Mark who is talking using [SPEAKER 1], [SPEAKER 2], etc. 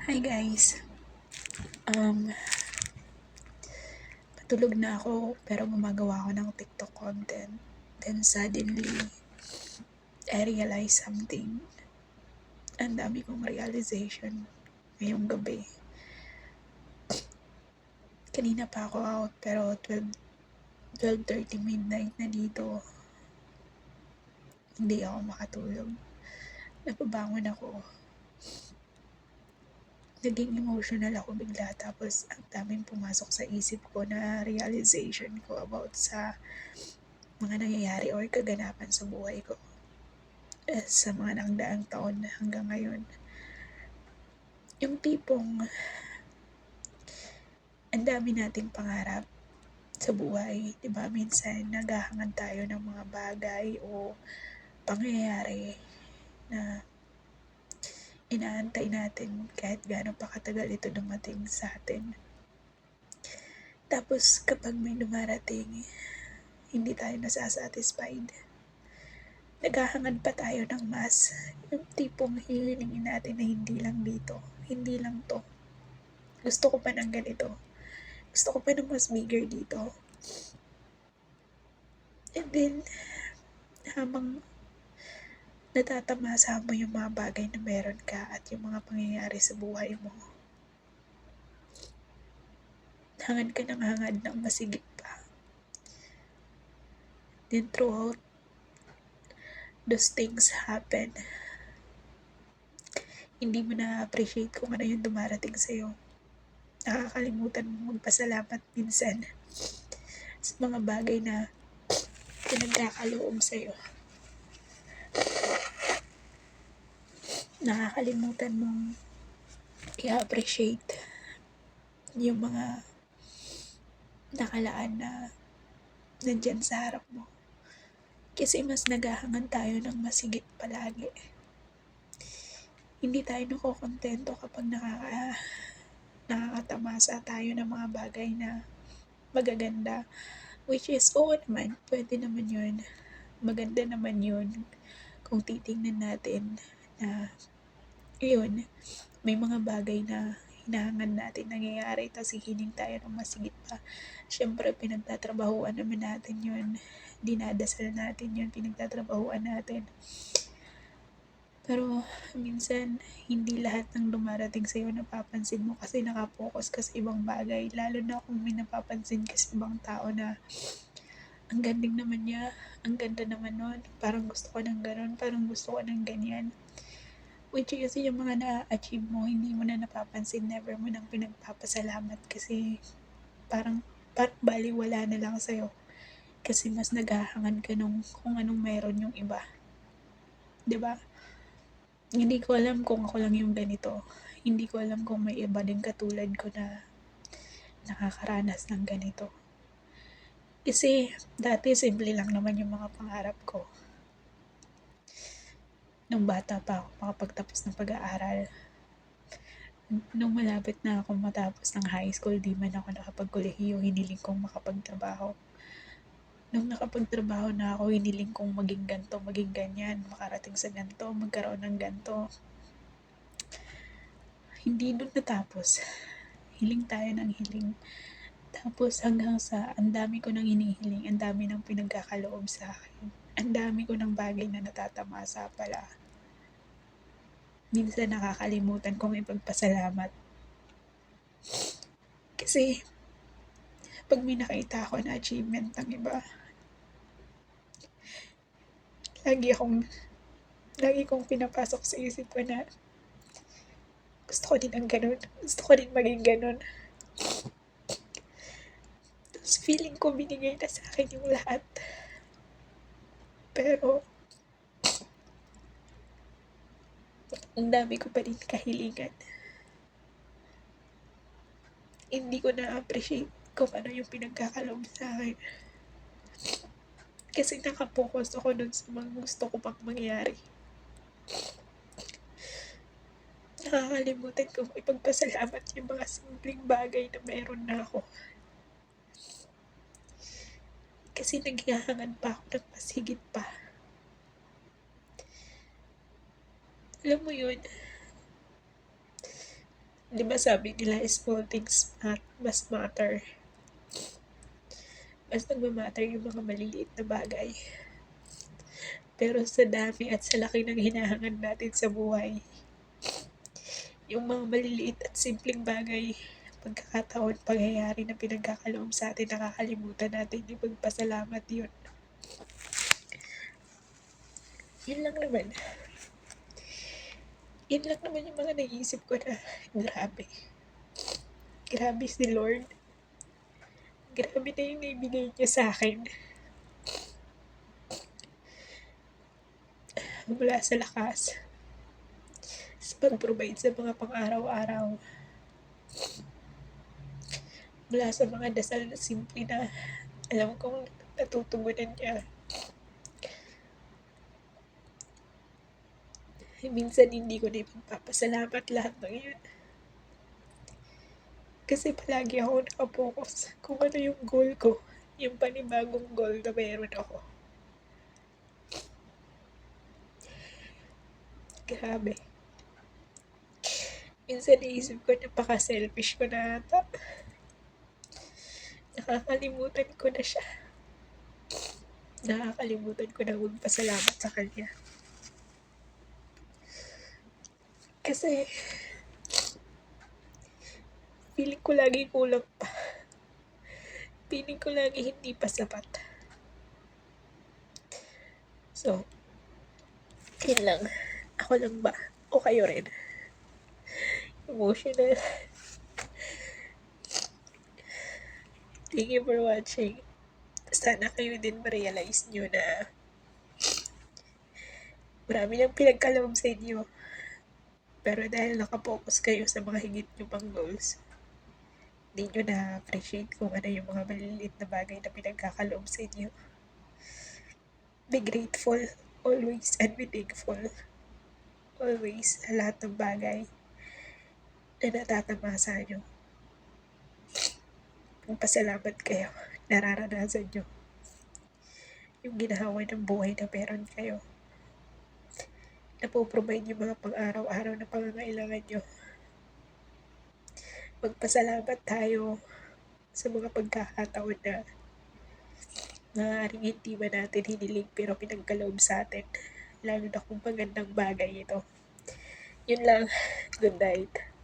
[SPEAKER 1] Hi guys. Um, Patulog na ako pero gumagawa ako ng TikTok content. Then suddenly, I realized something. Ang dami kong realization ngayong gabi. Kanina pa ako out pero 12:30 midnight na dito. Hindi ako makatulog. Napabangon ako. Naging emotional ako bigla tapos ang daming pumasok sa isip ko na realization ko about sa mga nangyayari or kaganapan sa buhay ko. Sa mga nakdaang taon hanggang ngayon. Yung tipong ang dami nating pangarap sa buhay, 'di ba? Minsan naghahangad tayo ng mga bagay o pangyayari na inaantay natin kahit gaano pa katagal ito dumating sa atin. Tapos kapag may dumarating, hindi tayo nasasatisfied. Naghahangad pa tayo ng mas. Yung tipong hihilingin natin na hindi lang dito, hindi lang to. Gusto ko pa ng ganito. Gusto ko pa ng mas bigger dito. And then, habang natatamasa mo yung mga bagay na meron ka at yung mga pangyayari sa buhay mo, hangad ka ng hangad ng masigit pa. Then throughout those things happen, hindi mo na-appreciate kung ano yung dumarating sa'yo. Nakakalimutan mo magpasalamat minsan sa mga bagay na pinagkakaloob sa'yo. Nakakalimutan mong i-appreciate yung mga nakalaan na nandyan sa harap mo. Kasi mas naghahangad tayo ng masigit palagi. Hindi tayo nakokontento kapag nakakatamasa tayo ng mga bagay na magaganda. Which is, oo naman, pwede naman yun. Maganda naman yun kung titingnan natin na yun, may mga bagay na hinahangad natin nangyayari tapos hihiling tayo ng masigit pa. Siyempre, pinagtatrabahuan naman natin yun. Dinadasal natin yun, pinagtatrabahuan natin. Pero minsan, hindi lahat ng dumarating sa'yo napapansin mo kasi nakapokus ka sa ibang bagay. Lalo na kung may napapansin ka sa ibang tao na ang ganding naman niya, ang ganda naman nun, parang gusto ko ng ganun, parang gusto ko ng ganyan. Which is yung mga na-achieve mo, hindi mo na napapansin, never mo nang pinagpapasalamat kasi parang baliwala na lang sa'yo. Kasi mas naghahangad ka nung kung anong meron yung iba. 'Di ba? Hindi ko alam kung ako lang yung ganito. Hindi ko alam kung may iba din katulad ko na nakakaranas ng ganito. Kasi dati simple lang naman yung mga pangarap ko. Nung bata pa ako makapagtapos ng pag-aaral. Nung malapit na ako matapos ng high school, di man ako nakapagkolehiyo, hiniling kong makapagtrabaho. Nung nakapagtrabaho na ako, hiniling kong maging ganto, maging ganyan, makarating sa ganto, magkaroon ng ganto. Hindi doon natapos. Hiling tayo ng hiling. Tapos hanggang sa ang dami ko nang hinihiling, ang dami nang pinagkakaloob sa akin. Ang dami ko ng bagay na natatamasa pala. Minsan nakakalimutan kong ipagpasalamat. Kasi pag may nakita ako na achievement ng iba, lagi kong pinapasok sa isip ko na gusto ko din ang ganun. Gusto ko din maging ganun. Tapos feeling ko binigay na sa akin yung lahat. Pero ang dami ko pa rin kahilingan. Hindi ko na-appreciate kung ano yung pinagkakaloob sa akin. Kasi nakapokus ako dun sa mga gusto ko pang mangyari. Nakakalimutan kong ipagpasalamat yung mga simpleng bagay na meron na ako. Kasi naghihangad pa ako ng mas higit pa. Alam mo yun, Di ba sabi nila small things mas matter. Mas nagmamatter yung mga maliliit na bagay. Pero sa dami at sa laki ng hinahangad natin sa buhay, yung mga maliliit at simpleng bagay, pagkakataon, pangyayari na pinagkakaloob sa atin, nakakalimutan natin yung magpasalamat yun. Yun lang naman. Yun lang naman yung mga naisip ko na grabe. Grabe si Lord. Grabe na yung naibigay niya sa akin. Mula sa lakas. Sa pag-provide sa mga pang-araw-araw. Mula sa mga dasal na simple na alam kong natutugunan niya. Minsan hindi ko na ipagpapasalamat lahat ng yun. Kasi palagi ako nakapokus kung ano yung goal ko. Yung panibagong goal na meron ako. Grabe. Minsan naisip ko napaka-selfish ko na ata. Nakakalimutan ko na siya. Nakakalimutan ko na magpasalamat sa kanya. Kasi feeling ko lagi kulang pa. Feeling ko lagi hindi pa sapat. So, yun lang. Ako lang ba? O kayo rin? Emotional. Thank you for watching. Sana kayo din ma-realize nyo na marami nang pinagkaloob sa inyo. Pero dahil nakapokus kayo sa mga higit nyo pang goals, hindi nyo na-appreciate kung ano yung mga maliliit na bagay na pinagkakaloob sa inyo. Be grateful always and be thankful always sa lahat ng bagay na natatamasa nyo. Magpasalamat kayo. Nararanasan nyo yung ginahawa ng buhay na meron kayo. Napoprovide yung mga pang-araw-araw na pangangailangan nyo. Magpasalamat tayo sa mga pagkakataon na maaaring hindi ba natin hiniling pero pinagkaloob sa atin. Lalo na kung magandang bagay ito. Yun lang. Good night.